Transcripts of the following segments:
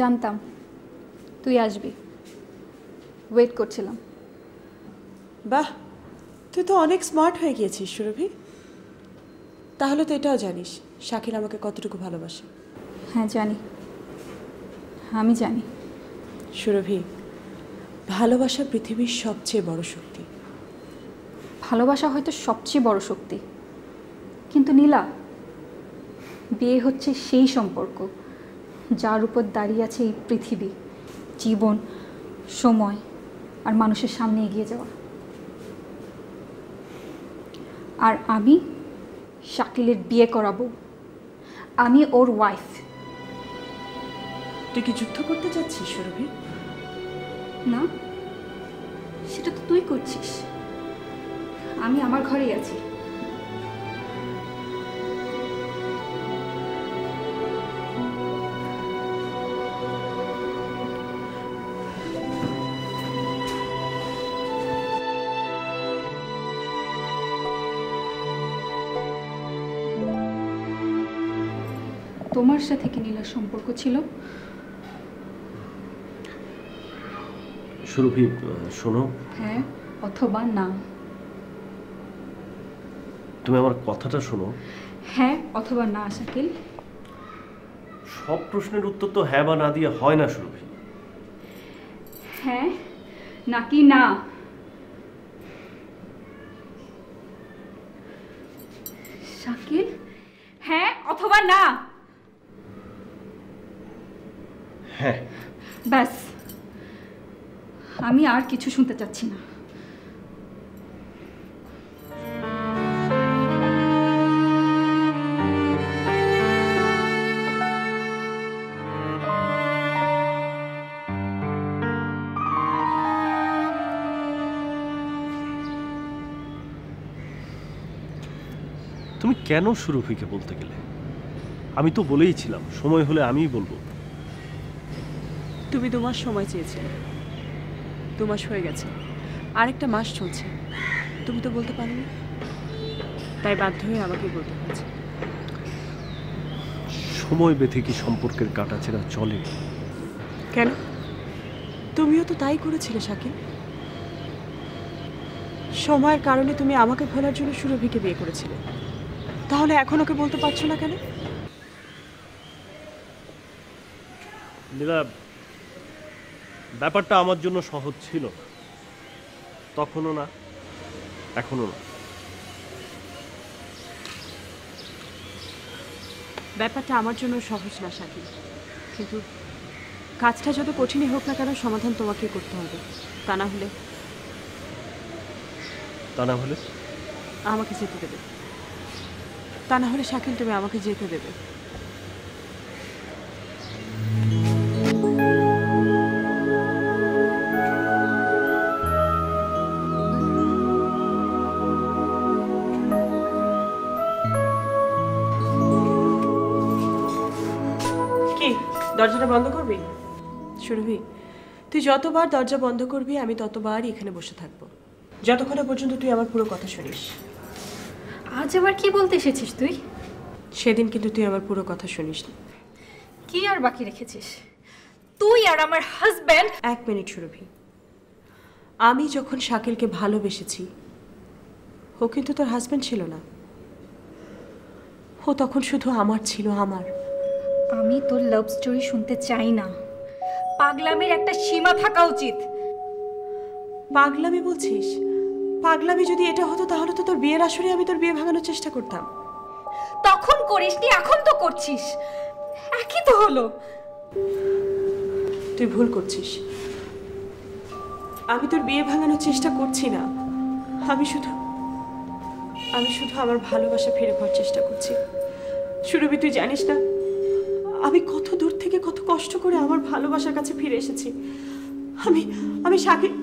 জানতাম তুই আসবি, ওয়েট করছিলাম। বাহ, তুই তো অনেক স্মার্ট হয়ে গিয়েছিস সুরভি। তাহলে তো এটাও জানিস শাকিল আমাকে কতটুকু ভালোবাসে। হ্যাঁ জানি, আমি জানি। সুরভি, ভালোবাসা পৃথিবীর সবচেয়ে বড় শক্তি। ভালোবাসা হয়তো সবচেয়ে বড় শক্তি, কিন্তু নীলা, বিয়ে হচ্ছে সেই সম্পর্ক যার উপর দাঁড়িয়ে আছে এই পৃথিবী, জীবন, সময় আর মানুষের সামনে এগিয়ে যাওয়া। আর আমি শাকিলের বিয়ে করাবো, আমি ওর ওয়াইফ। তুই কি যুদ্ধ করতে চাচ্ছিস সুরভি? না, সেটা তো তুই করছিস। আমি আমার ঘরেই আছি। তোমার সাথে কি নীলার সম্পর্ক ছিল? সুরভি শোনো। হ্যাঁ অথবা না। তুমি আমার কথাটা শোনো। হ্যাঁ অথবা না শাকিল। সব প্রশ্নের উত্তর তো হ্যাঁ বা না দিয়ে হয় না সুরভি। হ্যাঁ নাকি না? শাকিল, হ্যাঁ অথবা না? হ্যাঁ। ব্যাস, আমি আর কিছু শুনতে চাচ্ছি না। তুমি কেন সুরভিকে বলতে গেলে? আমি তো বলেইছিলাম সময় হলে আমিই বলবো। তুমি 2 মাস সময় চেয়েছিলে, 2 মাস হয়ে গেছে, আরেকটা মাস চলছে। তুমি তো বলতে পারোনি, তাই বাধ্য হয়ে আমাকে বলতে হয়েছে। সময় বেঁধে কি সম্পর্কের কাটাছেঁড়া চলে? কেন? তুমিও তো তাই করেছিলে শাকিল। সময়ের কারণে তুমি আমাকে ভোলার জন্য সুরভিকে বিয়ে করেছিলে, তাহলে এখন ওকে বলতে পারছো না কেন? নীলা, ব্যাপারটা আমার জন্য সহজ ছিল না, তখনও না, এখনো না। ব্যাপারটা আমার জন্য সহজ না শাকিল, কিন্তু কাজটা যত কঠিনই হোক না কেন সমাধান তোমাকেই করতে হবে। তা না হলে আমাকে যেতে দেবে। তা না হলে শাকিল তুমি আমাকে যেতে দেবে। কি দরজাটা বন্ধ করবি? সুরভি, তুই যতবার দরজা বন্ধ করবি আমি ততবারই এখানে বসে থাকবো, যতক্ষণ পর্যন্ত তুই আমার পুরো কথা শুনিস। আজ আবার কি বলতে এসেছিস তুই? সেদিন কিন্তু তুই আমার পুরো কথা শুনিস না। কি আর বাকি রেখেছিস? তুই আর আমার হাজব্যান্ড। 1 মিনিট সুরভি, আমি যখন শাকিলকে ভালোবেসেছি ও কিন্তু তোর হাজব্যান্ড ছিল না, ও তখন শুধু আমার ছিল, আমার। আমি তোর লাভ স্টোরি শুনতে চাই না। পাগলামির একটা সীমা থাকা উচিত। পাগলামি বলছিস? পাগলামি যদি এটা হতো তাহলে তো তোর বিয়ের আসরে আমি তোর বিয়ে ভাঙানোর চেষ্টা করতাম। তখন করিসনি, এখন তো করছিস, একই তো হলো। তুই ভুল করছিস। আমি তোর বিয়ে ভাঙানোর চেষ্টা করছি না, আমি শুধু আমার ভালোবাসা ফিরে পাওয়ার চেষ্টা করছি। সুরভি, তুই জানিস না আমি কত দূর থেকে কত কষ্ট করে আমার ভালোবাসার কাছে ফিরে এসেছি। আমি শাকিল।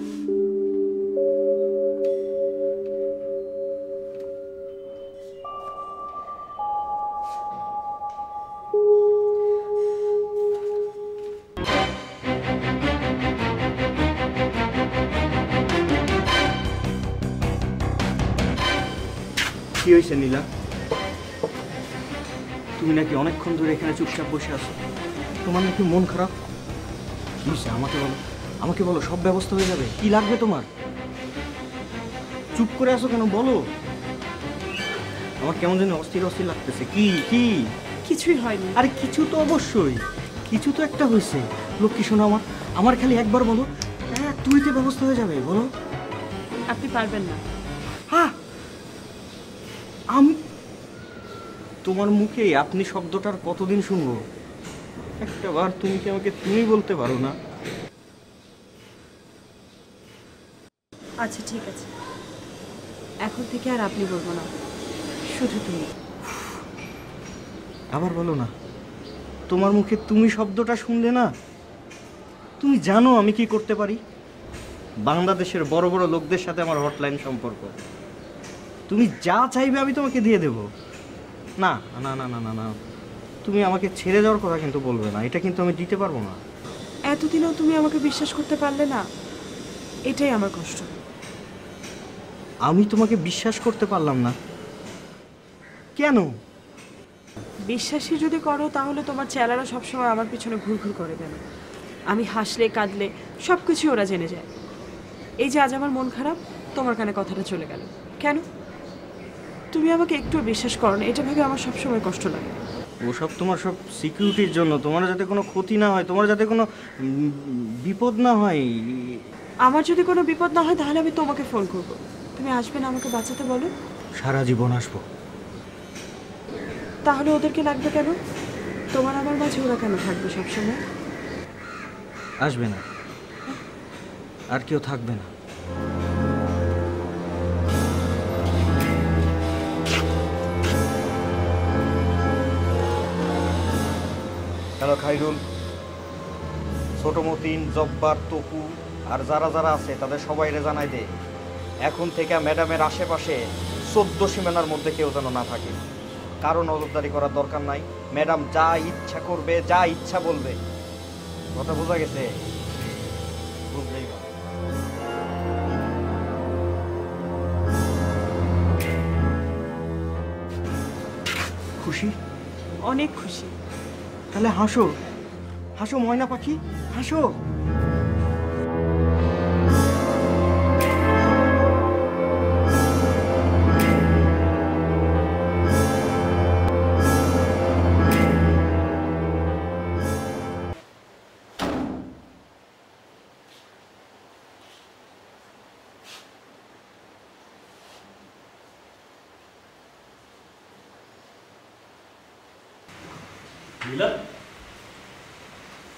কি হয়েছে নীলা? তুমি নাকি অনেকক্ষণ ধরে এখানে চুপচাপ বসে আছো, তোমার নাকি মন খারাপ? কি হয়েছে আমাকে বলো, আমাকে বলো, সব ব্যবস্থা হয়ে যাবে। কি লাগবে তোমার? চুপ করে আছো কেন, বলো। আমার কেমন যেন অস্থির অস্থির লাগতেছে। কি কি? কিছুই হয়নি। আরে কিছু তো অবশ্যই, কিছু তো একটা হয়েছে। লক্ষ্মী শোনো আমার, আমার খালি একবার বলো, তুইতে ব্যবস্থা হয়ে যাবে, বলো। আপনি পারবেন না। হ্যাঁ, আমি তোমার মুখে আপনি শব্দটার কতদিন শুনবো? একটা বার তুমি কি আমাকে তুমি বলতে পারো না? আচ্ছা ঠিক আছে, এখন থেকে আর আপনি বলবো না, শুধু তুমি। আবার বলো না। তোমার মুখে তুমি শব্দটা শুনলে না, তুমি জানো আমি কি করতে পারি? বাংলাদেশের বড় বড় লোকদের সাথে আমার হটলাইন সম্পর্ক। তুমি যা চাইবে আমি তোমাকে দিয়ে দেব। না না না না না না, তুমি আমাকে ছেড়ে যাওয়ার কথা কিন্তু বলবে না, এটা কিন্তু আমি দিতে পারবো না। এতদিনও তুমি আমাকে বিশ্বাস করতে পারলে না, এটাই আমার কষ্ট। আমি তোমাকে বিশ্বাস করতে পারলাম না কেন? বিশ্বাসী যদি করো তাহলে তোমার চেলারা সবসময় আমার পিছনে ঘুরঘুর করে কেন? আমি হাসলে কাঁদলে সব কিছু ওরা জেনে যায়। এই যে আজ আমার মন খারাপ, তোমার কানে কথাটা চলে গেল কেন? তুমি আমাকে একটু বিশ্বাস করো না, এটা ভেবে আমার সবসময় কষ্ট লাগে। ওসব তোমার সব সিকিউরিটির জন্য, তোমার যাতে কোনো ক্ষতি না হয়, তোমার যাতে কোনো বিপদ না হয়। আমার যদি কোনো বিপদ না হয় তাহলে আমি তোমাকে ফোন করব। তুমি আসবে না আমাকে বাঁচাতে, বলো? সারা জীবন আসবো। তাহলে ওদেরকে লাগবে কেন? তোমার আমার মাঝে ওরা কেন থাকবে সবসময়? আসবে না, আর কেউ থাকবে না। হ্যালো খাইরুল, ছোট মতিন, জব্বার, তপু আর যারা যারা আছে তাদের সবাইরে জানাই দে, এখন থেকে ম্যাডামের আশেপাশে 14 সীমানার মধ্যে কেউ যেন না থাকে। কারো নজরদারি করার দরকার নাই। ম্যাডাম যা ইচ্ছা করবে, যা ইচ্ছা বলবে। কথা বোঝা গেছে? বুঝলেই ভালো। খুশি? অনেক খুশি। তাহলে হাসো, হাসো ময়না পাখি, হাসো। নীলা,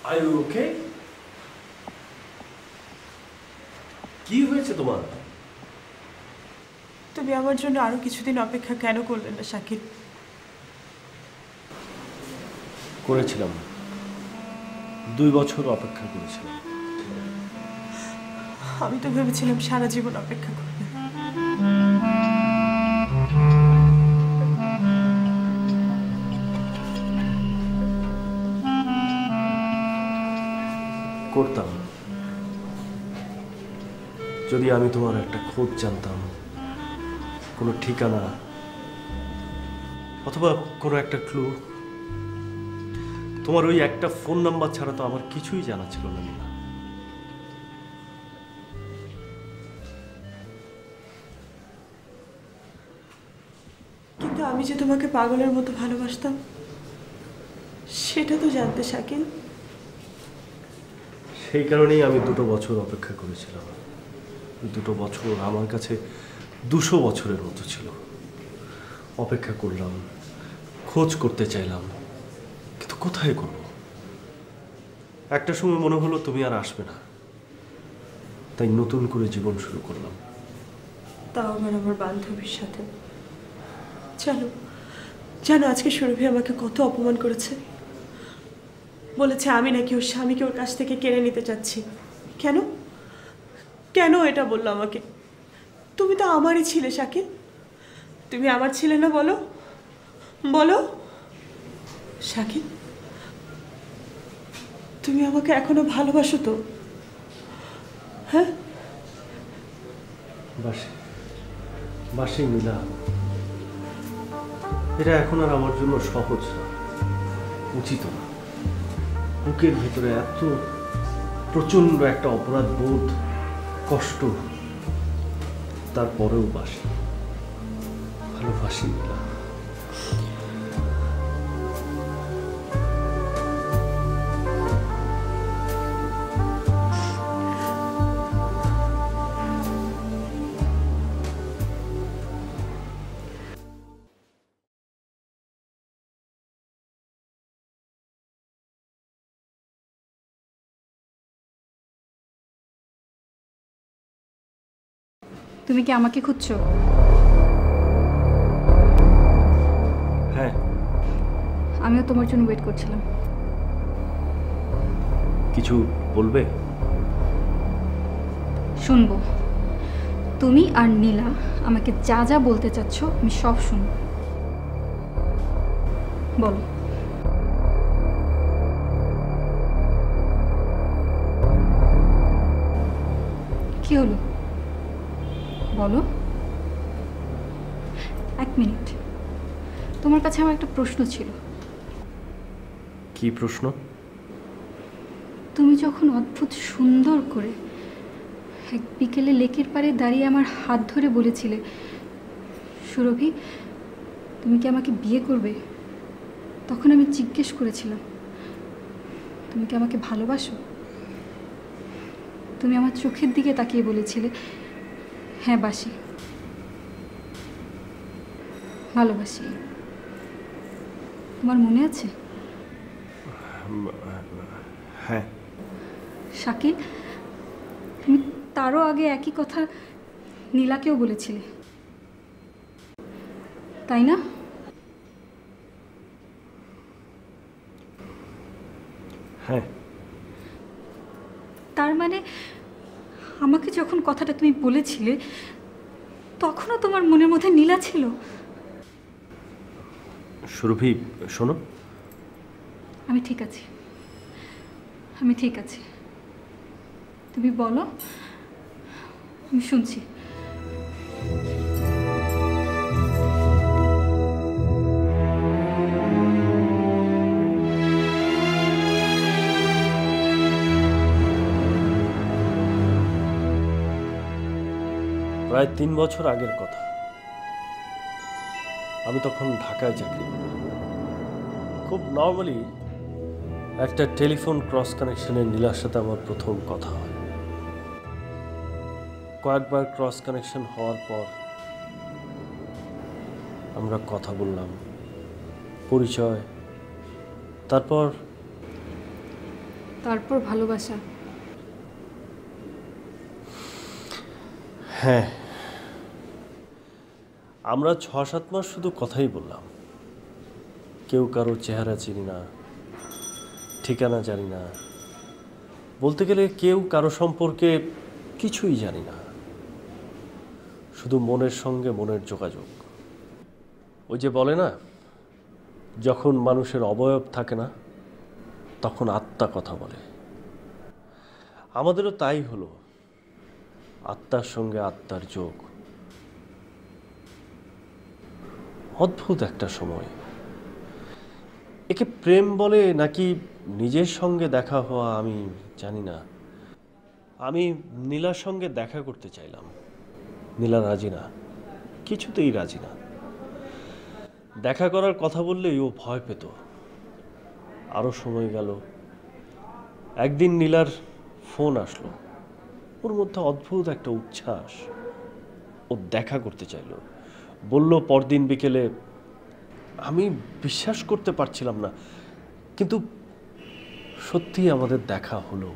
আর ইউ ওকে? কি হয়েছে তোমার? তুমি আমার জন্য আরো কিছুদিন অপেক্ষা কেন করলে না শাকিল? করেছিলাম, 2 বছর অপেক্ষা করেছিলাম। আমি তো ভেবেছিলাম সারা জীবন অপেক্ষা করবে। করতাম যদি আমি তোমার একটা খোঁজ জানতাম, কোনো ঠিকানা অথবা কোনো একটা ক্লু। তোমার ওই একটা ফোন নাম্বার ছাড়া তো আমার কিছুই জানা ছিল না নীলা। কিন্তু আমি যে তোমাকে পাগলের মতো ভালোবাসতাম সেটা তো জানতে শাকিল। সেই কারণেই আমি 2 বছর অপেক্ষা করেছিলাম। 2 বছর আমার কাছে 200 বছরের মতো ছিল। অপেক্ষা করলাম, খোঁজ করতে চাইলাম, কিন্তু কোথায় করব? একটা সময় মনে হলো তুমি আর আসবে না, তাই নতুন করে জীবন শুরু করলাম। তাও আবার আমার বান্ধবীর সাথে। জানো জানো আজকে সুরভি আমাকে কত অপমান করেছে। বলেছে আমি নাকি ওর স্বামীকে ওর কাছ থেকে কেড়ে নিতে চাচ্ছি। কেন কেন এটা বললো আমাকে? তুমি তো আমারই ছিলে শাকিল, তুমি আমার ছিলে না? বলো বলো শাকিল, তুমি আমাকে এখনো ভালোবাসো তো? হ্যাঁ, বাসি বাসি নীলা, এটা এখন আর আমার জন্য সহজ না, উচিত না। বুকের ভিতরে এত প্রচণ্ড একটা অপরাধ বোধ, কষ্ট, তারপরেও বাসি, ভালোবাসি নীলা। তুমি কি আমাকে খুঁজছো? হ্যাঁ, আমিও তোমার জন্য ওয়েট করছিলাম। কিছু বলবে? শুনবো। তুমি আর নীলা আমাকে যা যা বলতে চাচ্ছ আমি সব শুনবো। বলো। কি হলো বলো। 1 মিনিট, তোমার কাছে আমার একটা প্রশ্ন ছিল। কি প্রশ্ন? তুমি যখন অদ্ভুত সুন্দর করে এক বিকেলে লেকের পাড়ে দাঁড়িয়ে আমার হাত ধরে বলেছিলে, সুরভি তুমি কি আমাকে বিয়ে করবে, তখন আমি জিজ্ঞেস করেছিলাম তুমি কি আমাকে ভালোবাসো? তুমি আমার চোখের দিকে তাকিয়ে বলেছিলে, হ্যাঁ বাসি, ভালোবাসি। তোমার মনে আছে? হ্যাঁ। শাকিল, তুমি তারও আগে একই কথা নীলাকেও বলেছিলে, তাই না? হ্যাঁ। তার মানে আমাকে যখন কথাটা তুমি বলেছিলে তখনও তোমার মনের মধ্যে নীলা ছিল? সুরভি শোনো, আমি ঠিক আছি, আমি ঠিক আছি। তুমি বলো, আমি শুনছি। প্রায় 3 বছর আগের কথা। আমি তখন ঢাকায় চাকরি করি। খুব নর্মালি একটা টেলিফোন ক্রস কানেকশনে নীলার সাথে আমার প্রথম কথা হয়। কয়েকবার ক্রস কানেকশন হওয়ার পর আমরা কথা বললাম, পরিচয়, তারপর ভালোবাসা। হ্যাঁ, আমরা 6-7 মাস শুধু কথাই বললাম। কেউ কারো চেহারা চিনি না, ঠিকানা জানি না, বলতে গেলে কেউ কারো সম্পর্কে কিছুই জানি না, শুধু মনের সঙ্গে মনের যোগাযোগ। ওই যে বলে না, যখন মানুষের অবয়ব থাকে না তখন আত্মা কথা বলে। আমাদেরও তাই হলো, আত্মার সঙ্গে আত্মার যোগ। অদ্ভুত একটা সময়। একে প্রেম বলে নাকি নিজের সঙ্গে দেখা হওয়া আমি জানি না। আমি নীলার সঙ্গে দেখা করতে চাইলাম, নীলা রাজি না, কিছুতেই রাজি না। দেখা করার কথা বললেই ও ভয় পেত। আরও সময় গেল। একদিন নীলার ফোন আসলো, ওর মধ্যে অদ্ভুত একটা উচ্ছ্বাস। ও দেখা করতে চাইল, বলল পরদিন বিকেলে। আমি বিশ্বাস করতে পারছিলাম না, কিন্তু সত্যি আমাদের দেখা হলো।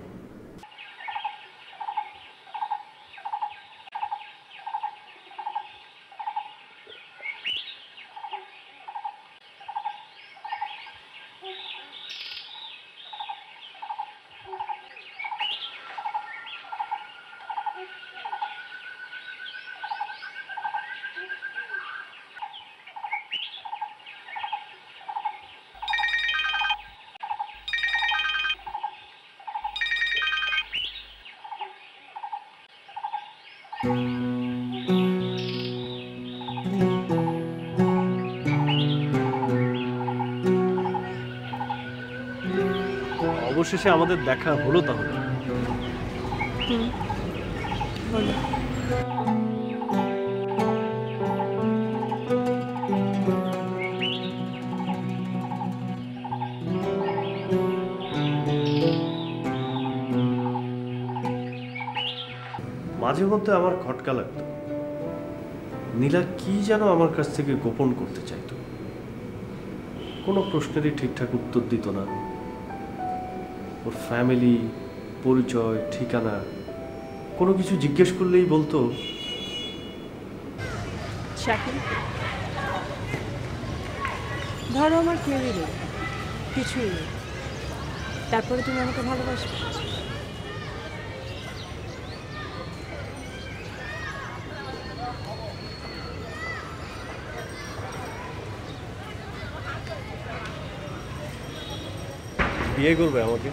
অবশেষে আমাদের দেখা হলো তাহলে। মধ্যে আমার খটকা লাগতো। নীলা কি যেন আমার কাছ থেকে গোপন করতে চাইতো। কোনো প্রশ্নেরই ঠিকঠাক উত্তর দিত না। ওর ফ্যামিলি, পরিচয়, ঠিকানা কোনো কিছু জিজ্ঞেস করলেই বলতো, শাকিল, ধরো আমার কেউই নেই, কিছুই নেই, তারপরে তুমি আমাকে ভালোবাসবে? বিয়ে করবে আমাকে?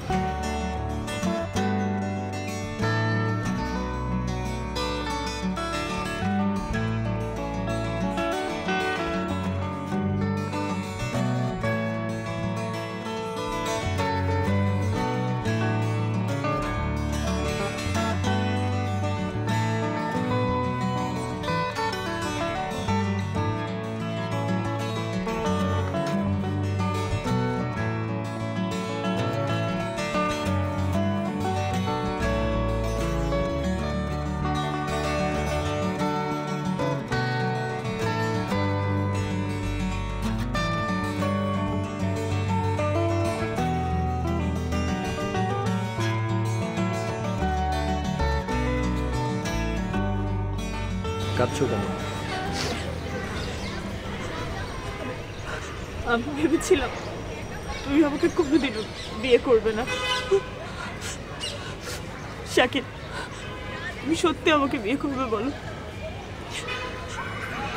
কাঁদছো কেন? আমি ভেবেছিলাম তুমি আমাকে কোনোদিনও বিয়ে করবে না। শাকিল, তুমি সত্যি আমাকে বিয়ে করবে বলো?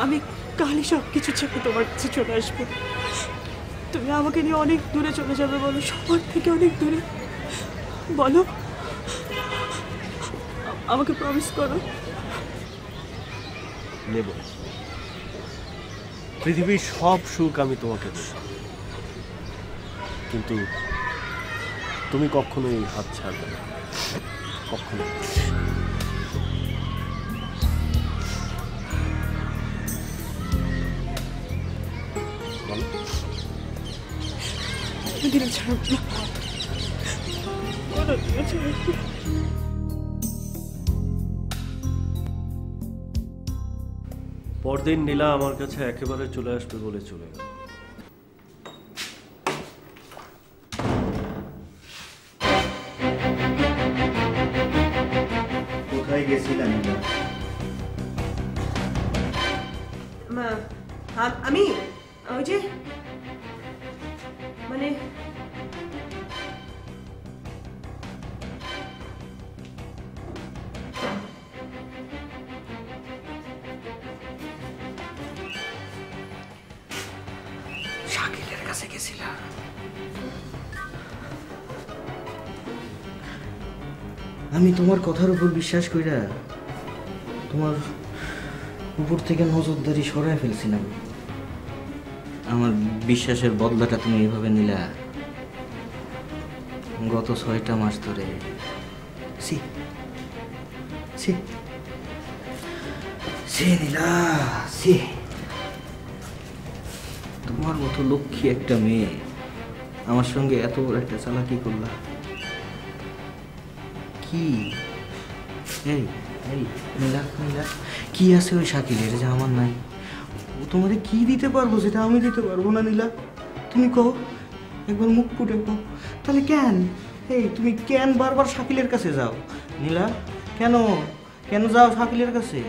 আমি কালই সব কিছু ছেড়ে তোমার কাছে চলে আসবো। তুমি আমাকে নিয়ে অনেক দূরে চলে যাবে বলো, সবার থেকে অনেক দূরে বলো। আমাকে প্রমিস করো। নেব। পৃথিবীর সব সুখ আমি তোমাকে দেব, কিন্তু তুমি কখনোই হাত ছাড়বে না, কখনো। দিন ছাড়ব না, কোনোদিনও ছাড়ব না। পরদিন নীলা আমার কাছে একেবারে চলে আসবে বলে চলে গেল। কোথায় গেছিলেন? আমি ওই যে মানে শাকিলের কাছে গেছিলাম। আমি তোমার কথার উপর বিশ্বাস কইরা তোমার উপর থেকে নজরদারি সরায় ফেলছিলাম। আমার বিশ্বাসের বদলাটা তুমি এইভাবে নিলা। গত 6টা মাস ধরে নীলা, তোমার মতো লক্ষ্মী একটা মেয়ে আমার সঙ্গে এত বড় একটা চালাকি করলা। কি এই এই নীলা, কি আছে ওই শাকিলের যে আমার নাই? ও তোমাকে কি দিতে পারবো যেটা আমি দিতে পারবো না? নীলা, তুমি কও, একবার মুখ ফুটে কও। তাহলে কেন তুমি কেন বারবার শাকিলের কাছে যাও? নীলা, কেন কেন যাও শাকিলের কাছে?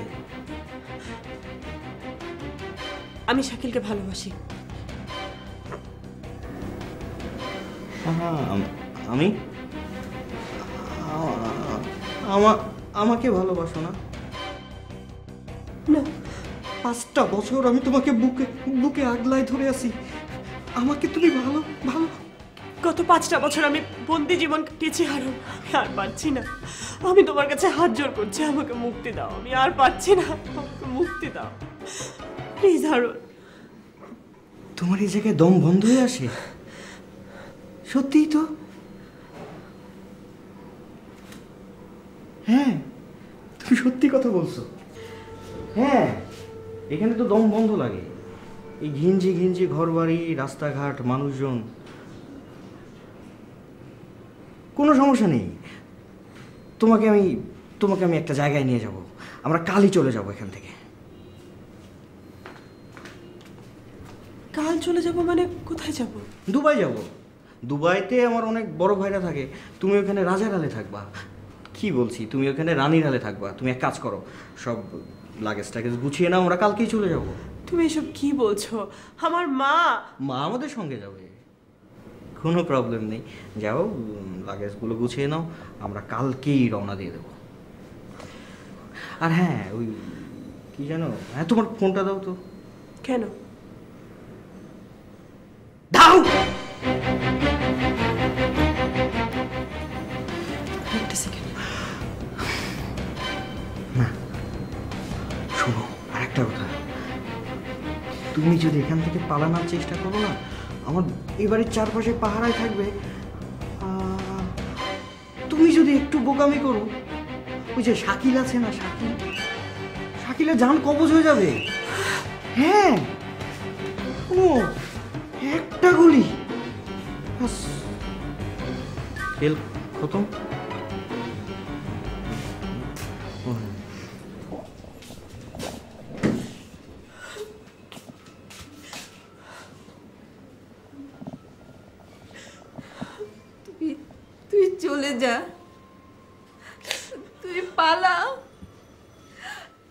আমি শাকিলকে ভালোবাসি। আমি আমাকে ভালোবাসো না? না, 5টা বছর আমি তোমাকে বুকে বুকে আগলায় ধরে আছি। আমাকে তুমি ভালো ভালো গত 5টা বছর আমি বন্দি জীবন কাটিয়েছি হারুন। আমি আর পারছি না। আমি তোমার কাছে হাত জোর করছি, আমাকে মুক্তি দাও। আমি আর পারছি না, আমাকে মুক্তি দাও প্লিজ হারুন। তোমার এই জায়গায় দম বন্ধ হয়ে আসে? সত্যিই তো? হ্যাঁ, তুমি সত্যি কথা বলছো। হ্যাঁ, এখানে তো দম বন্ধ লাগে। এই ঘিঞ্জি ঘিঞ্জি ঘর বাড়ি, রাস্তাঘাট, মানুষজন, কোনো সমস্যা নেই। তোমাকে আমি একটা জায়গায় নিয়ে যাব। আমরা কালই চলে যাব এখান থেকে। কাল চলে যাব মানে কোথায় যাব? দুবাই যাব। দুবাইতে আমার অনেক বড় ভাইরা থাকে, তুমি ওখানে রাজার হালে থাকবা। কি বলছি, তুমি ওখানে রানীর হালে থাকবা। তুমি এক কাজ করো, সব লাগেজ টাগেজ গুছিয়ে নাও, আমরা কালকেই চলে যাব। তুমি এসব কি বলছো? আমার মা মা আমাদের সঙ্গে যাবে, কোনো প্রবলেম নেই। যাও, লাগেজগুলো গুছিয়ে নাও, আমরা কালকেই রওনা দিয়ে দেবো। আর হ্যাঁ, ওই কি জানো, হ্যাঁ তোমার ফোনটা দাও তো। কেন? দাও। একটা সেকেন্ড। না শোনো, আর একটা কথা, তুমি যদি এখান থেকে পালানোর চেষ্টা করো না, আমার এবারে চারপাশে পাহারায় থাকবে। তুমি যদি একটু বোকামি করো, ওই যে শাকিল আছে না, শাকিলের জান কবজ হয়ে যাবে। হ্যাঁ, ও একটা গুলি, খেল খতম। তুই চলে যা, তুই পালা,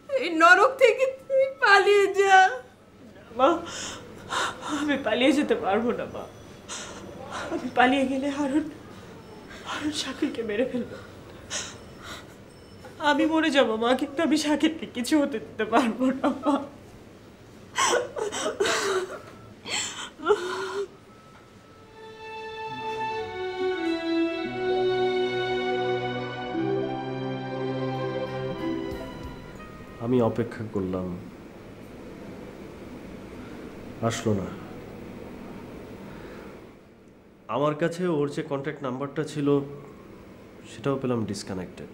এই নরক থেকে তুই পালিয়ে যা। মা, আমি পালিয়ে যেতে পারবো না মা। আমি পালিয়ে গেলে হারুন শাকিলকে মেরে ফেলবে। আমি মরে যাবো মা, কিন্তু আমি শাকিলকে কিছু হতে দিতে পারবো না মা। আমি অপেক্ষা করলাম, আসলো না। আমার কাছে ওর যে কন্ট্যাক্ট নাম্বারটা ছিল সেটাও পেলাম ডিসকানেক্টেড।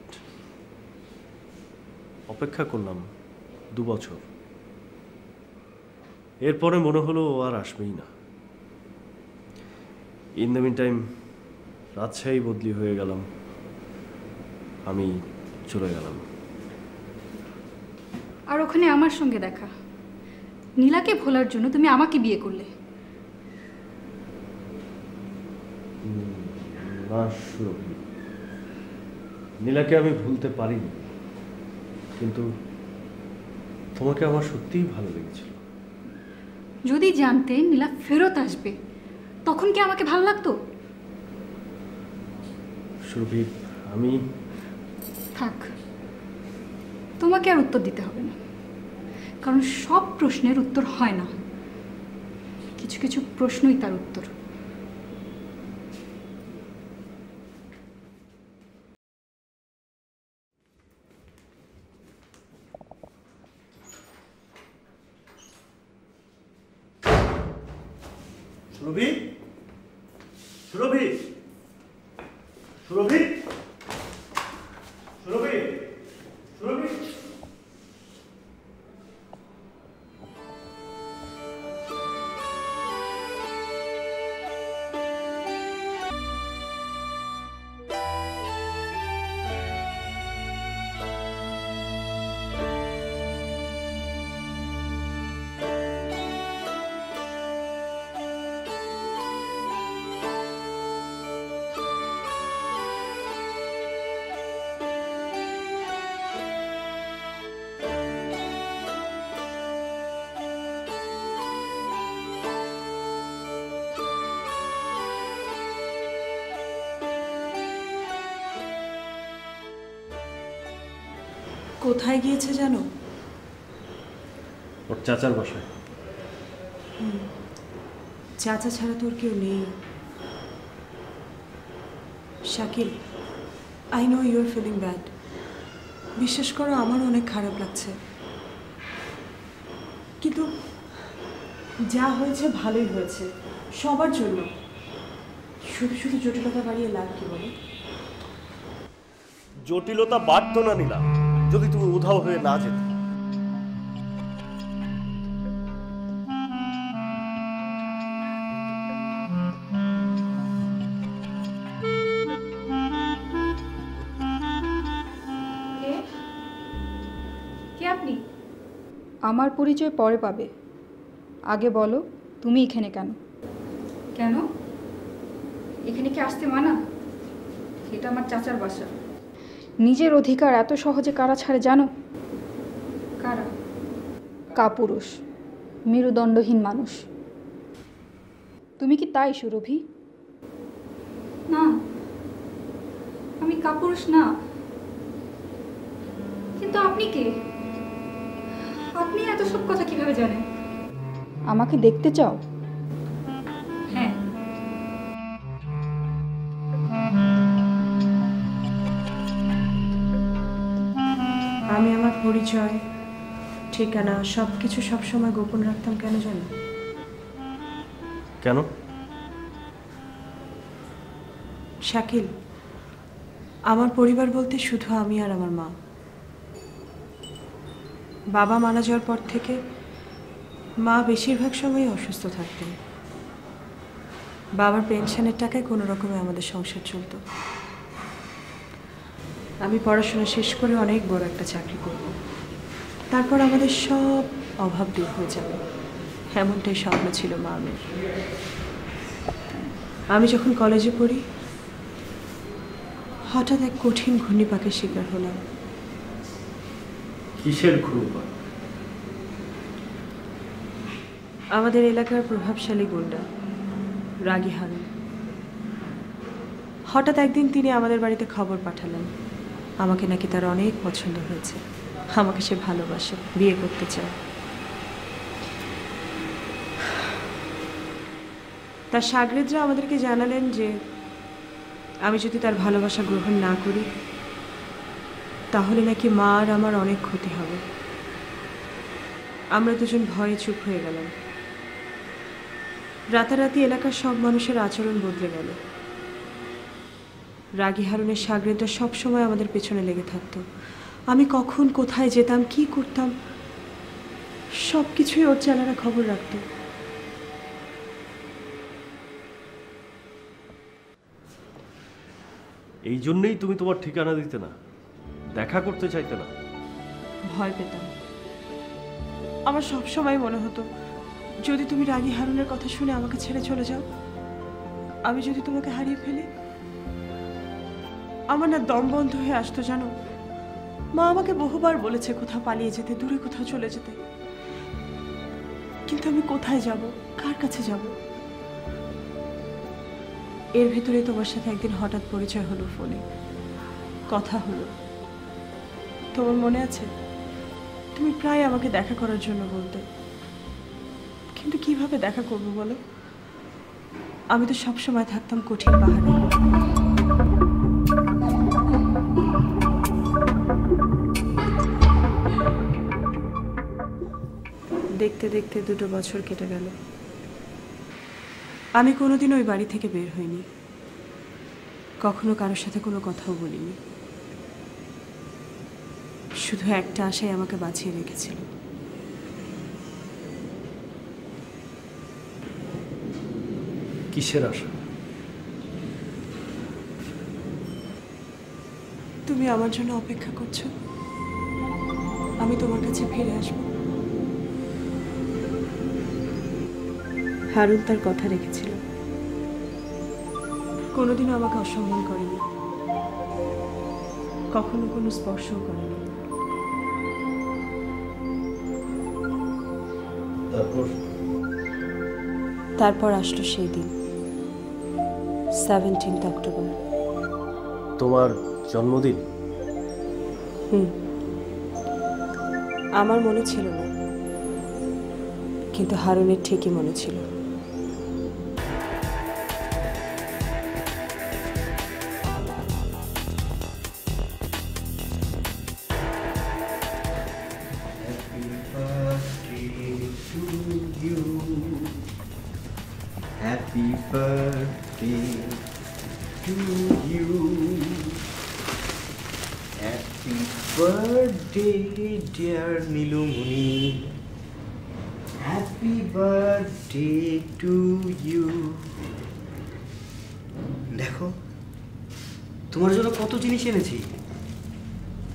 অপেক্ষা করলাম 2 বছর, এরপরে মনে হলো ও আর আসবেই না। In the mean time Rajshahi বদলি হয়ে গেলাম, আমি চলে গেলাম। আর ওখানে আমার সঙ্গে দেখা, নীলাকে ভোলার জন্য তুমি আমাকে বিয়ে করলে। না সুরভি, নীলাকে আমি ভুলতে পারিনি, কিন্তু তোমাকে আমার সত্যিই ভালো লেগেছিল। যদি জানতে নীলা ফেরত আসবে, তখন কি আমাকে ভালো লাগতো? সুরভি, আমি থাক, তোমাকে আর উত্তর দিতে হবে না, কারণ সব প্রশ্নের উত্তর হয় না, কিছু কিছু প্রশ্নই তার উত্তর। সুরভি, সুরভি, সুরভি, সুরভি, সুরভি। কোথায় গিয়েছে জানো? ওর চাচার বাসায়। চাচা ছাড়া তোর কেউ নেই। Shakil, I know you are feeling bad. বিশ্বাস করো, আমারও অনেক খারাপ লাগছে, কিন্তু যা হয়েছে ভালোই হয়েছে, সবার জন্য। শুধু শুধু জটিলতা বাড়িয়ে লাভ কি বলো? জটিলতা বাড়তো না নীলা যদি তুমি উধাও হয়ে না যেতে। আমার পরিচয় পরে পাবে, আগে বলো তুমি এখানে কেন? কেন? এখানে কি আসতে মানা? এটা আমার চাচার বাসা। নিজের অধিকার এত সহজে কারা ছাড়ে জানো? কারা? কাপুরুষ, মেরুদণ্ডহীন মানুষ। তুমি কি তাই সুরভি? না, আমি কাপুরুষ না। কিন্তু আপনি কে? আপনি এত সব কথা কিভাবে জানেন? আমাকে দেখতে চাও? হ্যাঁ। আমি আমার পরিচয়, ঠিকানা সব কিছু সবসময় গোপন রাখতাম কেন জানো? কেন? শাকিল, আমার পরিবার বলতে শুধু আমি আর আমার মা। বাবা মারা যাওয়ার পর থেকে মা বেশিরভাগ সময়ই অসুস্থ থাকতেন। বাবার পেনশনের টাকায় কোনো রকমে আমাদের সংসার চলত। আমি পড়াশোনা শেষ করে অনেক বড় একটা চাকরি করব, তারপর আমাদের সব অভাব দূর হয়ে যাবে, এমনটাই স্বপ্ন ছিল মা আমার। আমি যখন কলেজে পড়ি হঠাৎ এক কঠিন ঘূর্ণিপাকের শিকার হলাম। কিসের ঘূর্ণিপাক? আমাদের এলাকার প্রভাবশালী গুন্ডা রাগী হারুন হঠাৎ একদিন তিনি আমাদের বাড়িতে খবর পাঠালেন আমাকে নাকি তার অনেক পছন্দ হয়েছে, আমাকে সে ভালোবাসে, বিয়ে করতে চায়। তার শাগরেদরা আমাদেরকে জানালেন যে আমি যদি তার ভালোবাসা গ্রহণ না করি তাহলে নাকি মা আর আমার অনেক ক্ষতি হবে। আমরা দুজন ভয়ে চুপ হয়ে গেলাম। রাতারাতি এলাকার সব মানুষের আচরণ বদলে গেল। রাগী হারুনের শাগরেদরা সবসময় আমাদের পেছনে লেগে থাকতো। আমি কখন কোথায় যেতাম, কি করতাম, সব কিছুই ওর চেলারা খবর রাখত। এই জন্যই তুমি তোমার ঠিকানা দিতে না, দেখা করতে চাইতে না? ভয় পেতাম। আমার সবসময় মনে হতো যদি তুমি রাগী হারুনের কথা শুনে আমাকে ছেড়ে চলে যাও, আমি যদি তোমাকে হারিয়ে ফেলি, আমার না দম বন্ধ হয়ে আসতো জানো। মা আমাকে বহুবার বলেছে কোথাও পালিয়ে যেতে, দূরে কোথাও চলে যেতে, কিন্তু আমি কোথায় যাব, কার কাছে যাব? এর ভেতরে তোমার সাথে একদিন হঠাৎ পরিচয় হলো, ফোনে কথা হলো। তোমার মনে আছে তুমি প্রায় আমাকে দেখা করার জন্য বলতে, কিন্তু কিভাবে দেখা করবো বলো? আমি তো সবসময় থাকতাম কঠিন পাহাড়ে। দেখতে দেখতে 2 বছর কেটে গেল। আমি কোনোদিন ওই বাড়ি থেকে বের হইনি, কখনো কারোর সাথে কোনো কথাও বলিনি। শুধু একটা আশাই আমাকে বাঁচিয়ে রেখেছিল। কিসের আশা? তুমি আমার জন্য অপেক্ষা করছো, আমি তোমার কাছে ফিরে আসবো। হারুন তার কথা রেখেছিল, কোনোদিনও আমাকে অসম্মান করেনি, কখনো কোনো স্পর্শও করেনি। তারপর আসলো সেই দিন, 17 অক্টোবর। তোমার জন্মদিন? আমার মনে ছিল না, কিন্তু হারুনের ঠিকই মনে ছিল। Happy birthday to you. Happy birthday, dear Nilumuni. Happy birthday to you. দেখো তোমার জন্য কত জিনিস এনেছি।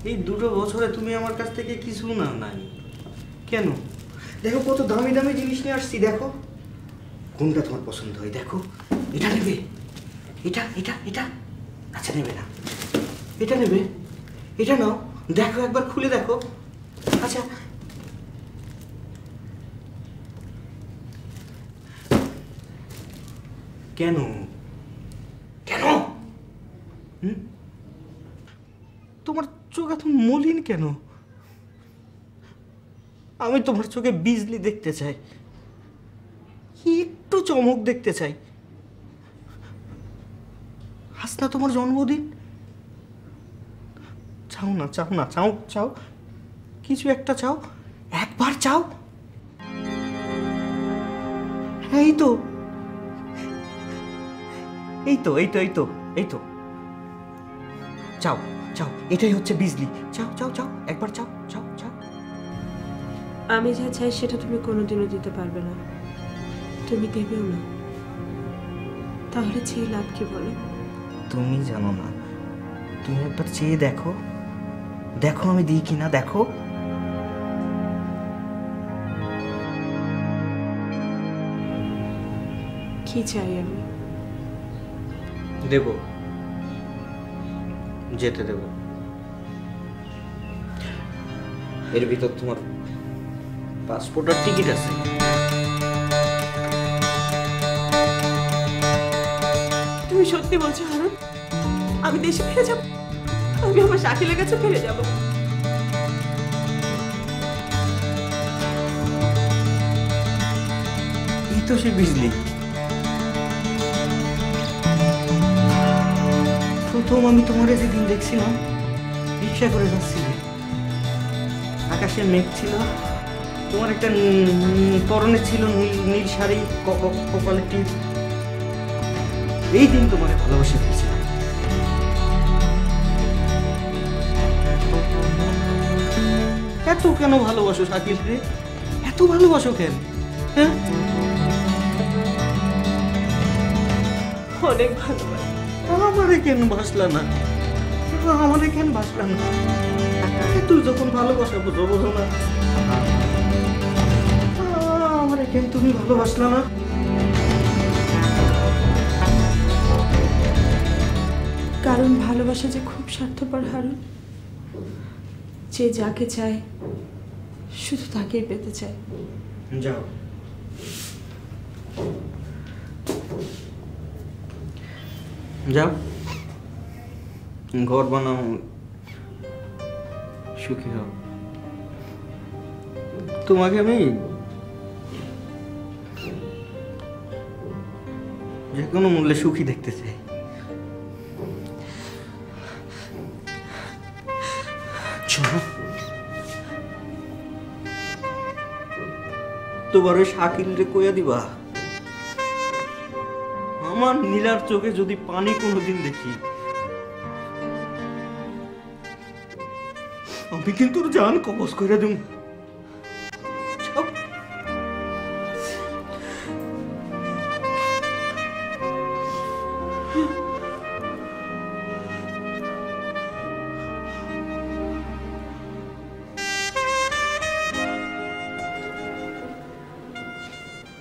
এই 2 বছরে তুমি আমার কাছ থেকে কিছু না নাই, কেন? দেখো কত দামি দামি জিনিস নিয়ে আসছি, দেখো কোনটা তোমার পছন্দ হয়। দেখো এটা নেবে, এটা এটা এটা, আচ্ছা নেবে না, এটা নেবে, এটা নাও, দেখো একবার খুলে দেখো। আচ্ছা কেন কেন তোমার চোখ এত মলিন কেন? আমি তোমার চোখে বিজলি দেখতে চাই, একটু চমক দেখতে চাই। আজ না তোমার জন্মদিন, চাও না, চাও না, চাও চাও, কিছু একটা চাও, একবার চাও। হ্যাঁ এই তো এই তো এই তো এই তো এই তো, চাও চাও, এটাই হচ্ছে বিজলি, চাও চাও চাও, একবার চাও চাও চাও। আমি যা চাই সেটা তুমি কোনোদিনও দিতে পারবে না, তুমি দেবেও না, তাহলে চেয়ে লাভ কি বলো? তুমি জানো না, তুমি একবার চেয়ে দেখো, দেখো আমি দিই কিনা, দেখো। কি চাই আমি? দেব, যেতে দেব। এর ভিতর তোমার পাসপোর্ট আর টিকিট আছে। তুমি সত্যি বলছো হারুন? আমি দেশে ফিরে যাব? আমি আমার শাকিলের কাছে ফিরে যাব? এই তো সে বিজলি। প্রথম আমি তোমার যেদিন দেখছিলাম, রিক্সা করে যাচ্ছিলে, আকাশে মেঘ ছিল, তোমার একটা পরনে ছিল নীল নীল শাড়ি, কপালে টিপ। এই দিন তোমার ভালোবাসা পেয়েছিলাম। এত কেন ভালোবাসো শাকিল রে? এত ভালোবাসো কেন? হ্যাঁ, অনেক ভালোবাসি। আমারে কেন বাসলা না? আমারে কেন বাসলা না? তুই যখন ভালোবাসা বুঝো, বোঝো না? আমারে কেন তুমি ভালোবাসলা না? কারণ ভালোবাসা যে খুব স্বার্থপর হারুন, যে যাকে চায় শুধু তাকেই পেতে চায়। যাও, যাও, ঘর বানাও, সুখী হও। তোমাকে আমি যে কোনো মূল্যে সুখী দেখতে চাই। শোনো, তোমার ওই শাকিল রে কইয়া দিবা, আমার নীলার চোখে যদি পানি কোনোদিন দেখি, আমি কিন্তু ওর জান কবজ করে দেব।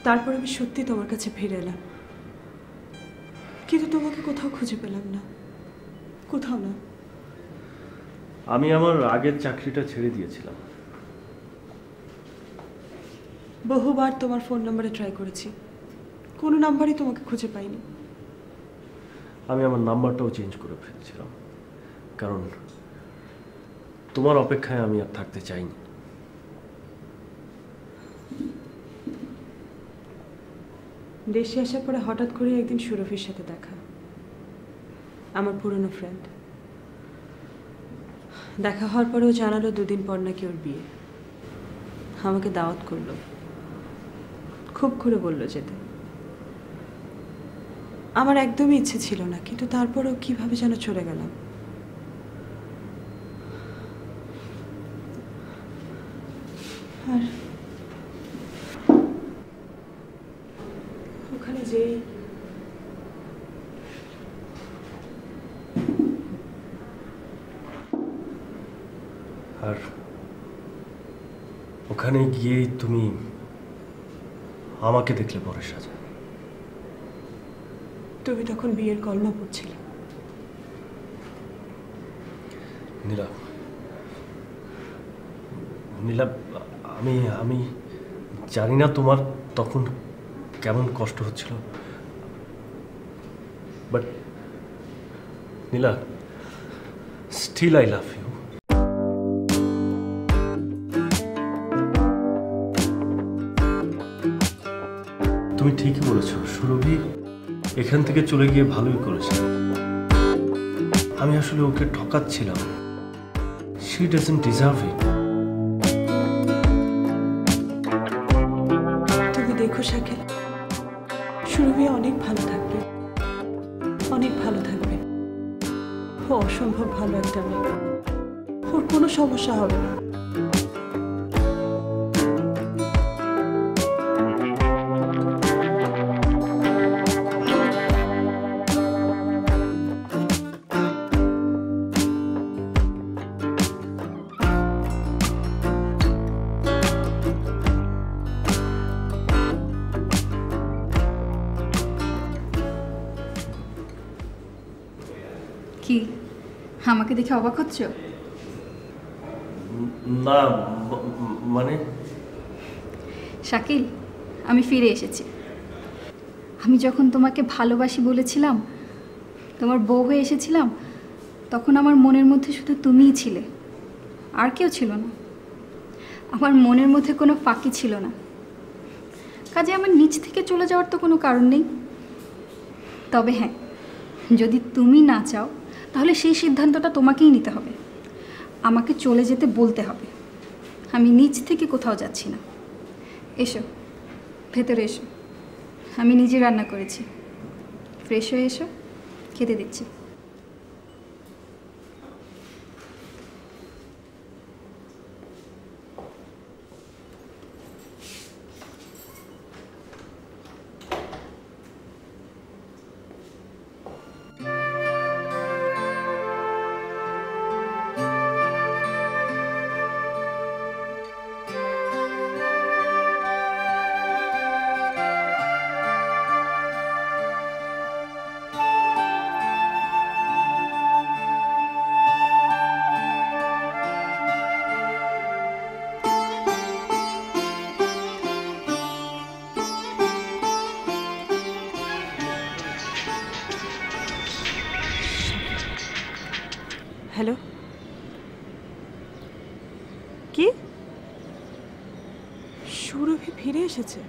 তারপর আমি সত্যি তোমার কাছে ফিরে এলাম, কিন্তু তোমাকে কোথাও খুঁজে পেলাম না, কোথাও না। আমি আমার আগের চাকরিটা ছেড়ে দিয়েছিলাম। বহুবার তোমার ফোন নম্বরে ট্রাই করেছি, কোনো নাম্বারই তোমাকে খুঁজে পাইনি। আমি আমার নাম্বারটাও চেঞ্জ করে ফেলছিলাম, কারণ তোমার অপেক্ষায় আমি আর থাকতে চাইনি। দেশে আসার পরে হঠাৎ করে একদিন সুরভির সাথে দেখা, আমার পুরনো ফ্রেন্ড। দেখা হওয়ার পরেও জানালো 2 দিন পর নাকি ওর বিয়ে। আমাকে দাওয়াত করলো, খুব করে বললো যেতে। আমার একদমই ইচ্ছে ছিল না, কিন্তু তারপরেও কিভাবে যেন চলে গেলাম। আর ওখানে যেই আর ওখানে গিয়ে তুমি আমাকে দেখলে পরে সাজা। তুমি তখন বিয়ের কলমা পড়ছিলে। নীলা, নীলা, আমি আমি জানি না তোমার তখন কেমন কষ্ট হচ্ছিল, but Nila, still I love you. তুমি ঠিকই বলেছ, সুরভি এখান থেকে চলে গিয়ে ভালোই করেছে। আমি আসলে ওকে ঠকাচ্ছিলাম। She doesn't deserve it. তুমি দেখো শাকিল, সুরভি অনেক ভালো থাকবে, অনেক ভালো থাকবে। ও অসম্ভব ভালো একটা মেয়ে, ওর কোনো সমস্যা হবে না। কি আমাকে দেখে অবাক হচ্ছ? না, মানে শাকিল, আমি ফিরে এসেছি। আমি যখন তোমাকে ভালোবাসি বলেছিলাম, তোমার বউ হয়ে এসেছিলাম, তখন আমার মনের মধ্যে শুধু তুমিই ছিলে, আর কেউ ছিল না। আমার মনের মধ্যে কোনো ফাঁকি ছিল না, কাজে আমার নিজ থেকে চলে যাওয়ার তো কোনো কারণ নেই। তবে হ্যাঁ, যদি তুমি না চাও তাহলে সেই সিদ্ধান্তটা তোমাকেই নিতে হবে, আমাকে চলে যেতে বলতে হবে। আমি নিজ থেকে কোথাও যাচ্ছি না। এসো, ভেতরে এসো, আমি নিজে রান্না করেছি। ফ্রেশ হয়ে এসো, খেতে দিচ্ছি। হ্যালো, কি সুরভি ফিরে এসেছে?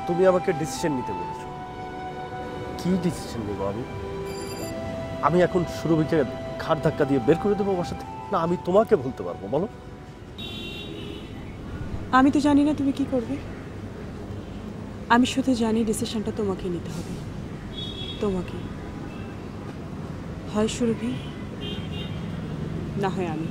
তুমি আমাকে ডিসিশন নিতে বলেছো। কি ডিসিশন নেব আমি? আমি এখন সুরভিকে ঘাট ধাক্কা দিয়ে বের করে দেবো বাসা থেকে? না, আমি তোমাকে বলতে পারবো, বলো। আমি তো জানি না তুমি কি করবে। আমি শুধু জানি ডিসিশনটা তোমাকে নিতে হবে, তোমাকে। হয় সুরভি, না হয় আমি।